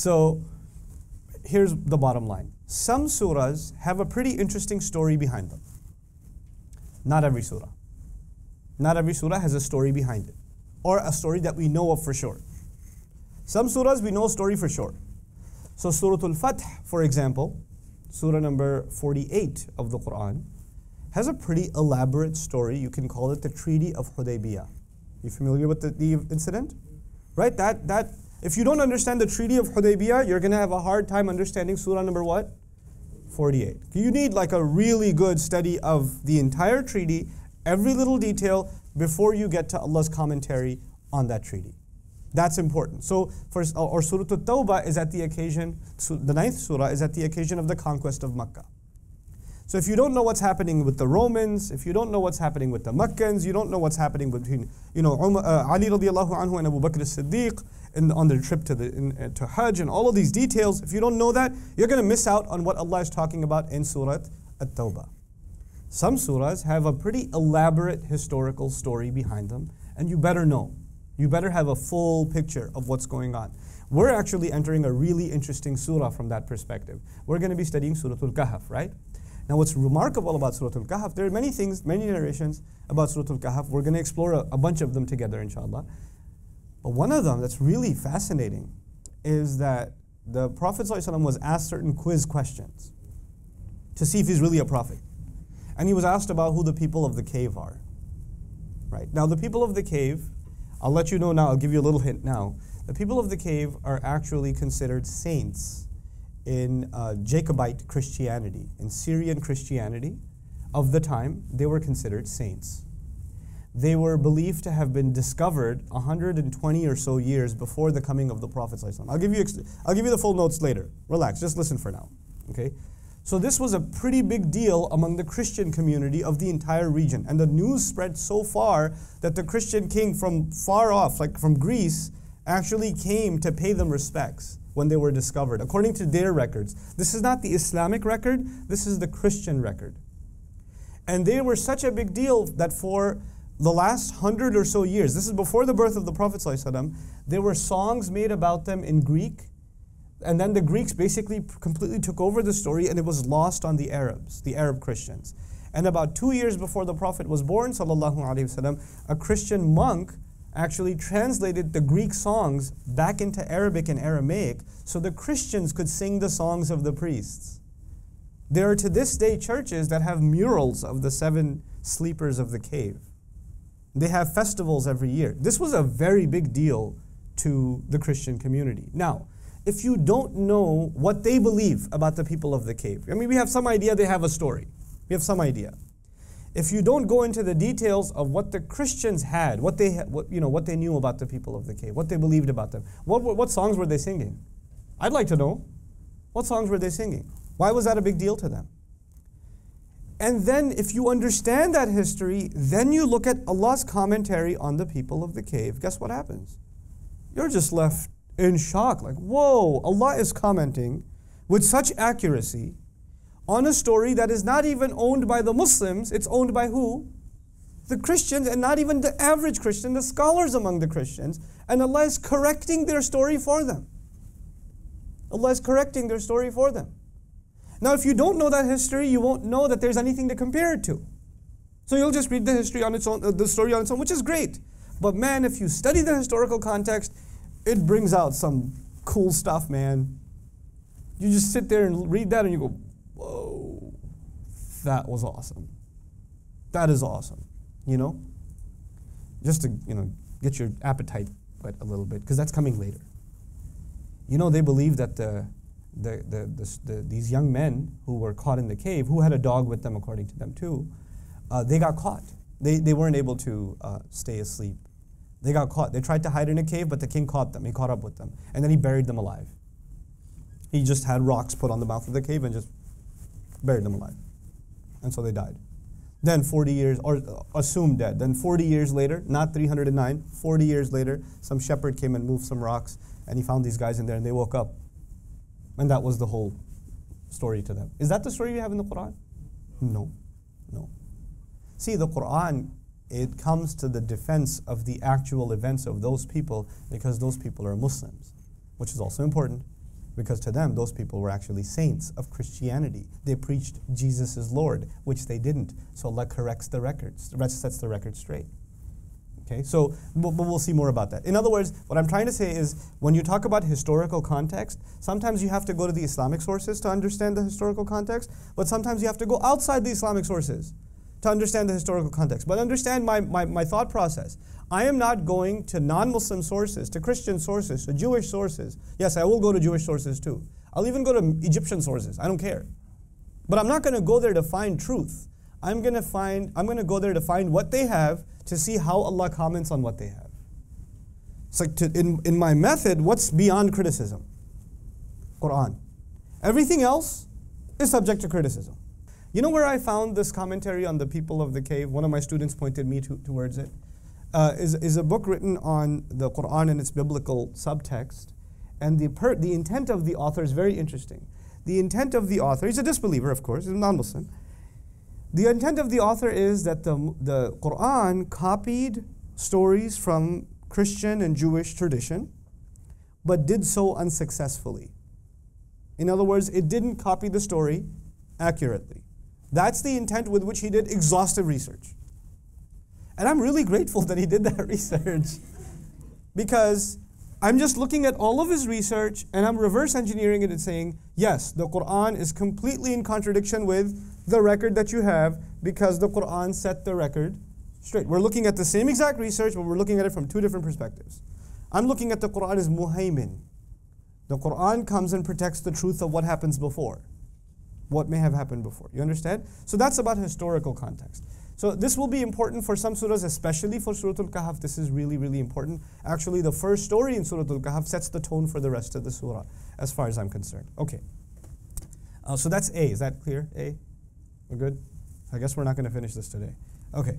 So here's the bottom line. Some surahs have a pretty interesting story behind them. Not every surah. Not every surah has a story behind it, or a story that we know of for sure. Some surahs we know a story for sure. So Surah al-Fath, for example, surah number 48 of the Qur'an, has a pretty elaborate story. You can call it the Treaty of Hudaybiyah. You familiar with the incident? Right? That if you don't understand the Treaty of Hudaybiyah, you're going to have a hard time understanding surah number what? 48. You need like a really good study of the entire treaty, every little detail, before you get to Allah's commentary on that treaty. That's important. So, or Surah At-Tawbah is at the occasion, the 9th surah is at the occasion of the conquest of Makkah. So if you don't know what's happening with the Romans, if you don't know what's happening with the Meccans, you don't know what's happening between, Ali radiallahu anhu and Abu Bakr as-Siddiq on their trip to Hajj and all of these details, if you don't know that, you're going to miss out on what Allah is talking about in Surah At-Tawbah. Some surahs have a pretty elaborate historical story behind them, and you better know. You better have a full picture of what's going on. We're actually entering a really interesting surah from that perspective. We're going to be studying Surah al-Kahf, right? Now what's remarkable about Surah al-Kahf, there are many things, many narrations about Surah al-Kahf. We're going to explore a bunch of them together, inshallah. But one of them that's really fascinating is that the Prophet ﷺ was asked certain quiz questions to see if he's really a prophet. And he was asked about who the people of the cave are. Right? Now the people of the cave, I'll let you know now, I'll give you a little hint now. The people of the cave are actually considered saints in Jacobite Christianity, in Syrian Christianity of the time. They were considered saints. They were believed to have been discovered 120 or so years before the coming of the Prophet ﷺ. I'll give you the full notes later. Relax, just listen for now. Okay? So this was a pretty big deal among the Christian community of the entire region. And the news spread so far that the Christian king from far off, like from Greece, actually came to pay them respects when they were discovered, according to their records. This is not the Islamic record, this is the Christian record. And they were such a big deal that for the last 100 or so years, this is before the birth of the Prophet ﷺ, there were songs made about them in Greek, and then the Greeks basically completely took over the story and it was lost on the Arabs, the Arab Christians. And about 2 years before the Prophet was born, sallallahu alaihi wasallam, a Christian monk actually translated the Greek songs back into Arabic and Aramaic so the Christians could sing the songs of the priests. There are to this day churches that have murals of the 7 sleepers of the cave. They have festivals every year. This was a very big deal to the Christian community. Now, if you don't know what they believe about the people of the cave, I mean, we have some idea they have a story. We have some idea. If you don't go into the details of what the Christians had, what they knew about the people of the cave, what they believed about them, what songs were they singing? I'd like to know. What songs were they singing? Why was that a big deal to them? And then if you understand that history, then you look at Allah's commentary on the people of the cave. Guess what happens? You're just left in shock, like, whoa, Allah is commenting with such accuracy on a story that is not even owned by the Muslims. It's owned by who? The Christians, and not even the average Christian, the scholars among the Christians. And Allah is correcting their story for them. Allah is correcting their story for them. Now, if you don't know that history, you won't know that there's anything to compare it to. So you'll just read the history on its own, the story on its own, which is great. But man, if you study the historical context, it brings out some cool stuff, man. You just sit there and read that and you go, whoa, that was awesome. That is awesome, you know? Just to, get your appetite whet a little bit, because that's coming later. You know, they believe that these young men who were caught in the cave, who had a dog with them according to them too, they got caught. They weren't able to stay asleep. They got caught. They tried to hide in a cave, but the king caught them. He caught up with them. And then he buried them alive. He just had rocks put on the mouth of the cave and just buried them alive. And so they died. Then 40 years, or assumed dead. Then 40 years later, not 309, 40 years later, some shepherd came and moved some rocks, and he found these guys in there, and they woke up. And that was the whole story to them. Is that the story you have in the Qur'an? No. No. See, the Qur'an, it comes to the defense of the actual events of those people because those people are Muslims, which is also important. Because to them, those people were actually saints of Christianity. They preached Jesus is Lord, which they didn't. So Allah corrects the records, sets the record straight. Okay, so but we'll see more about that. In other words, what I'm trying to say is, when you talk about historical context, sometimes you have to go to the Islamic sources to understand the historical context, but sometimes you have to go outside the Islamic sources to understand the historical context. But understand my thought process. I am not going to non-Muslim sources, to Christian sources, to Jewish sources. Yes, I will go to Jewish sources too. I'll even go to Egyptian sources. I don't care. But I'm not going to go there to find truth. I'm going to go there to find what they have, to see how Allah comments on what they have. It's like in my method, what's beyond criticism? Qur'an. Everything else is subject to criticism. You know where I found this commentary on the people of the cave? One of my students pointed me towards it. Is a book written on the Qur'an and its biblical subtext. And the intent of the author is very interesting. The intent of the author, he's a disbeliever, of course, he's a non-Muslim. The intent of the author is that the Qur'an copied stories from Christian and Jewish tradition, but did so unsuccessfully. In other words, it didn't copy the story accurately. That's the intent with which he did exhaustive research. And I'm really grateful that he did that research, because I'm just looking at all of his research and I'm reverse engineering it and saying, yes, the Qur'an is completely in contradiction with the record that you have, because the Qur'an set the record straight. We're looking at the same exact research, but we're looking at it from two different perspectives. I'm looking at the Qur'an as muhaymin. The Qur'an comes and protects the truth of what happens before, what may have happened before. You understand? So that's about historical context. So this will be important for some surahs, especially for Surah al-Kahf. This is really, really important. Actually, the first story in Surah al-Kahf sets the tone for the rest of the surah, as far as I'm concerned. Okay. So that's A. Is that clear? A? We're good? I guess we're not going to finish this today. Okay.